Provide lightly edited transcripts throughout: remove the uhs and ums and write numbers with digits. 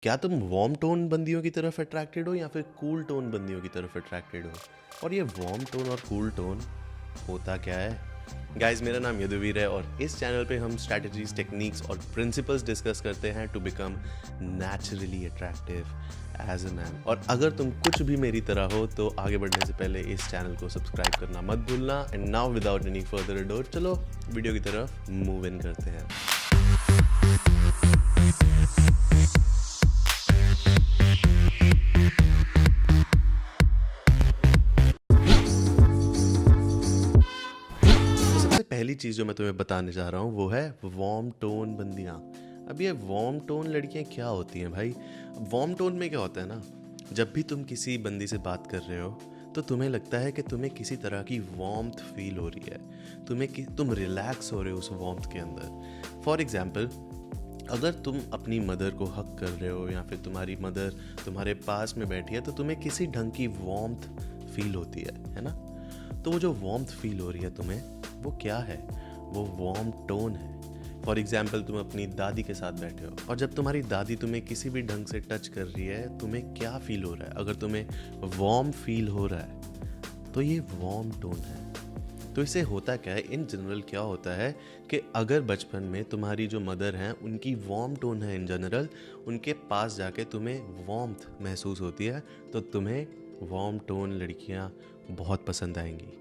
क्या तुम warm tone बंदियों की तरफ अट्रैक्टेड हो या फिर कूल टोन बंदियों की तरफ अट्रैक्टेड हो? और ये वार्म टोन और कूल टोन होता क्या है? गाइस, मेरा नाम यदुवीर है और इस चैनल पे हम स्ट्रैटेजीज, टेक्निक्स और प्रिंसिपल्स डिस्कस करते हैं to become naturally attractive as a man. और अगर तुम कुछ भी मेरी तरह हो तो आगे बढ़ने से पहले इस चैनल को सब्सक्राइब करना मत भूलना। And now without any further ado, चलो वीडियो की तरफ मूव इन करते हैं। सबसे पहली चीज़ जो मैं तुम्हें बताने जा रहा हूँ वो है वार्म टोन बंदियाँ। अब ये वार्म टोन लड़कियाँ क्या होती हैं भाई? वार्म टोन में क्या होता है ना, जब भी तुम किसी बंदी से बात कर रहे हो तो तुम्हें लगता है कि तुम्हें किसी तरह की वार्मथ फील हो रही है, तुम रिलैक्स हो रहे हो उस वार्मथ के अंदर। फॉर एग्जाम्पल, अगर तुम अपनी मदर को हक कर रहे हो या फिर तुम्हारी मदर तुम्हारे पास में बैठी है तो तुम्हें किसी ढंग की वार्मथ फील होती है ना? तो वो जो वार्मथ फील हो रही है तुम्हें, वो क्या है? वो वार्म टोन है। फॉर एग्जाम्पल, तुम अपनी दादी के साथ बैठे हो और जब तुम्हारी दादी तुम्हें किसी भी ढंग से टच कर रही है, तुम्हें क्या फील हो रहा है? अगर तुम्हें वार्म फील हो रहा है तो ये वार्म टोन है। तो इससे होता क्या है, इन जनरल क्या होता है कि अगर बचपन में तुम्हारी जो मदर हैं उनकी वार्म टोन है, इन जनरल उनके पास जाके तुम्हें वार्मथ महसूस होती है, तो तुम्हें वार्म टोन लड़कियां बहुत पसंद आएंगी।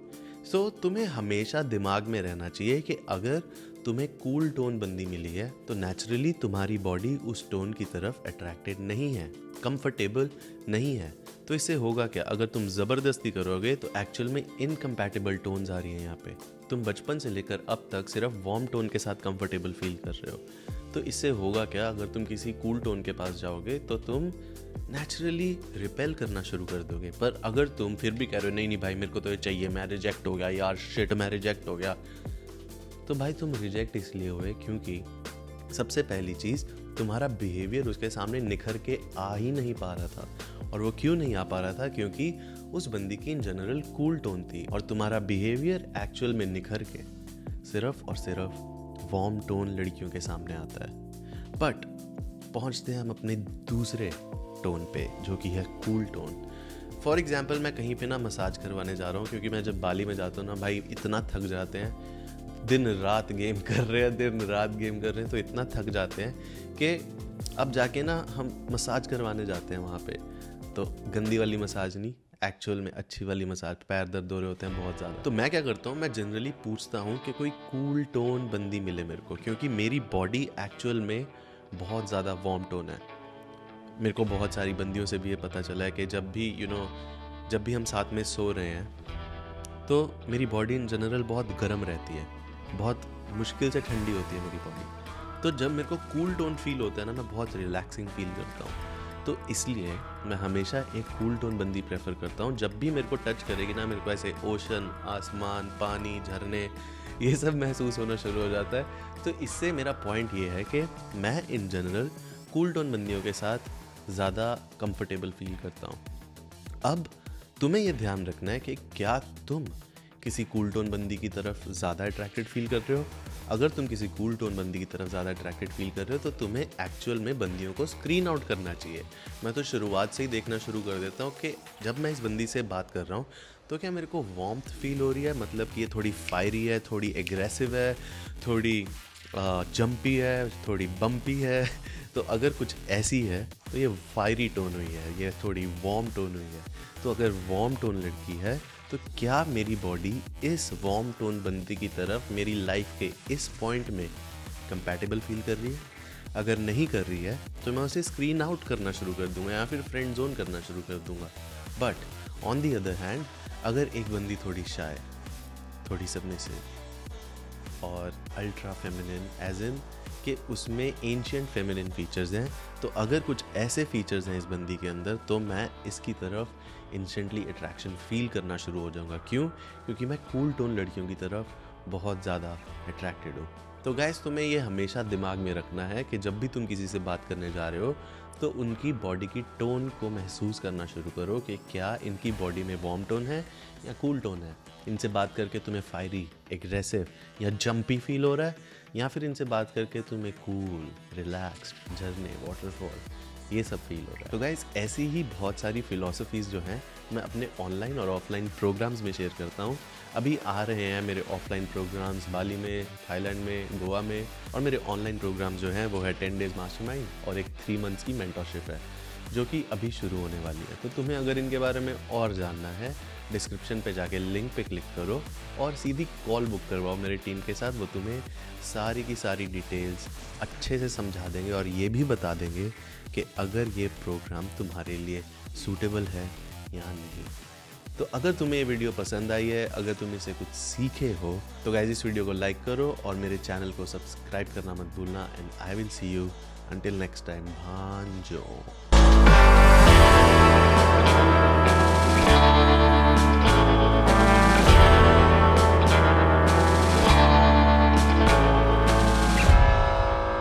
सो तुम्हें हमेशा दिमाग में रहना चाहिए कि अगर तुम्हें कूल टोन बंदी मिली है तो नेचुरली तुम्हारी बॉडी उस टोन की तरफ अट्रैक्टेड नहीं है, कंफर्टेबल नहीं है। तो इससे होगा क्या? अगर तुम ज़बरदस्ती करोगे तो एक्चुअल में इनकम्पैटिबल टोन्स आ रही हैं यहाँ पे। तुम बचपन से लेकर अब तक सिर्फ वार्म टोन के साथ कंफर्टेबल फील कर रहे हो। तो इससे होगा क्या? अगर तुम किसी कूल टोन के पास जाओगे तो तुम नेचुरली रिपेल करना शुरू कर दोगे। पर अगर तुम फिर भी कह रहे हो नहीं नहीं भाई मेरे को तो ये चाहिए, मैं रिजेक्ट हो गया यार, शिट मैं रिजेक्ट हो गया, तो भाई तुम रिजेक्ट इसलिए हुए क्योंकि सबसे पहली चीज़, तुम्हारा बिहेवियर उसके सामने निखर के आ ही नहीं पा रहा था। और वो क्यों नहीं आ पा रहा था? क्योंकि उस बंदी की इन जनरल कूल टोन थी और तुम्हारा बिहेवियर एक्चुअल में निखर के सिर्फ और सिर्फ वार्म टोन लड़कियों के सामने आता है। बट पहुंचते हैं हम अपने दूसरे टोन पे, जो कि है कूल टोन। फॉर एग्जाम्पल, मैं कहीं पे ना मसाज करवाने जा रहा हूँ क्योंकि मैं जब बाली में जाता हूँ ना भाई, इतना थक जाते हैं, दिन रात गेम कर रहे हैं तो इतना थक जाते हैं कि अब जाके ना हम मसाज करवाने जाते हैं वहाँ पे। तो गंदी वाली मसाज नहीं, एक्चुअल में अच्छी वाली मसाज, पैर दर्द हो रहे होते हैं बहुत ज़्यादा। तो मैं क्या करता हूँ, मैं जनरली पूछता हूँ कि कोई कूल टोन बंदी मिले मेरे को, क्योंकि मेरी बॉडी एक्चुअल में बहुत ज़्यादा वार्म टोन है। मेरे को बहुत सारी बंदियों से भी ये पता चला है कि जब भी जब भी हम साथ में सो रहे हैं तो मेरी बॉडी इन जनरल बहुत गर्म रहती है, बहुत मुश्किल से ठंडी होती है मेरी बॉडी। तो जब मेरे को कूल टोन फील होता है ना, मैं बहुत रिलैक्सिंग फील करता हूँ। तो इसलिए मैं हमेशा एक कूल टोन बंदी प्रेफर करता हूँ। जब भी मेरे को टच करेगी ना, मेरे को ऐसे ओशन, आसमान, पानी, झरने, ये सब महसूस होना शुरू हो जाता है। तो इससे मेरा पॉइंट ये है कि मैं इन जनरल कूल टोन बंदियों के साथ ज़्यादा कंफर्टेबल फील करता हूँ। अब तुम्हें यह ध्यान रखना है कि क्या तुम किसी कूल टोन बंदी की तरफ ज़्यादा अट्रैक्टेड फील कर रहे हो। अगर तुम किसी कूल टोन बंदी की तरफ ज़्यादा अट्रैक्टेड फील कर रहे हो तो तुम्हें एक्चुअल में बंदियों को स्क्रीन आउट करना चाहिए। मैं तो शुरुआत से ही देखना शुरू कर देता हूँ कि जब मैं इस बंदी से बात कर रहा हूँ तो क्या मेरे को वार्मथ फील हो रही है, मतलब कि ये थोड़ी फायरी है, थोड़ी एग्रेसिव है, थोड़ी जंपी है, थोड़ी बम्पी है। तो अगर कुछ ऐसी है तो ये फायरी टोन हुई है, ये थोड़ी वार्म टोन हुई है। तो अगर वार्म टोन लड़की है तो क्या मेरी बॉडी इस वार्म टोन बंदी की तरफ मेरी लाइफ के इस पॉइंट में कंपैटिबल फील कर रही है? अगर नहीं कर रही है तो मैं उसे स्क्रीन आउट करना शुरू कर दूंगा या फिर फ्रेंड जोन करना शुरू कर दूंगा। But on the other hand, अगर एक बंदी थोड़ी शाय, थोड़ी सबमिसिव और अल्ट्रा फेमिनिन, एज इन कि उसमें एंशियंट फेमिनिन फीचर्स हैं, तो अगर कुछ ऐसे फीचर्स हैं इस बंदी के अंदर तो मैं इसकी तरफ इंस्टेंटली अट्रैक्शन फील करना शुरू हो जाऊंगा। क्यों? क्योंकि मैं कूल टोन लड़कियों की तरफ बहुत ज़्यादा अट्रैक्टेड हूँ। तो गाइस, तुम्हें ये हमेशा दिमाग में रखना है कि जब भी तुम किसी से बात करने जा रहे हो तो उनकी बॉडी की टोन को महसूस करना शुरू करो कि क्या इनकी बॉडी में वार्म टोन है या कूल टोन है। इनसे बात करके तुम्हें फायरी, एग्रेसिव या जंपी फील हो रहा है, या फिर इनसे बात करके तुम्हें कूल, रिलैक्स्ड, झरने, वाटरफॉल, ये सब फील हो रहा है। तो गाइज ऐसी ही बहुत सारी फिलोसफीज़ जो हैं मैं अपने ऑनलाइन और ऑफलाइन प्रोग्राम्स में शेयर करता हूँ। अभी आ रहे हैं मेरे ऑफलाइन प्रोग्राम्स बाली में, थाईलैंड में, गोवा में, और मेरे ऑनलाइन प्रोग्राम जो हैं वो है 10 डेज़ मास्टरमाइंड और एक 3 मंथ्स की मेंटरशिप है जो कि अभी शुरू होने वाली है। तो तुम्हें अगर इनके बारे में और जानना है, डिस्क्रिप्शन पे जाके लिंक पे क्लिक करो और सीधी कॉल बुक करवाओ मेरी टीम के साथ। वो तुम्हें सारी की सारी डिटेल्स अच्छे से समझा देंगे और ये भी बता देंगे कि अगर ये प्रोग्राम तुम्हारे लिए सूटेबल है या नहीं। तो अगर तुम्हें ये वीडियो पसंद आई है, अगर तुम इसे कुछ सीखे हो, तो गाइस इस वीडियो को लाइक करो और मेरे चैनल को सब्सक्राइब करना मत भूलना। And I will see you until next time. भांजो।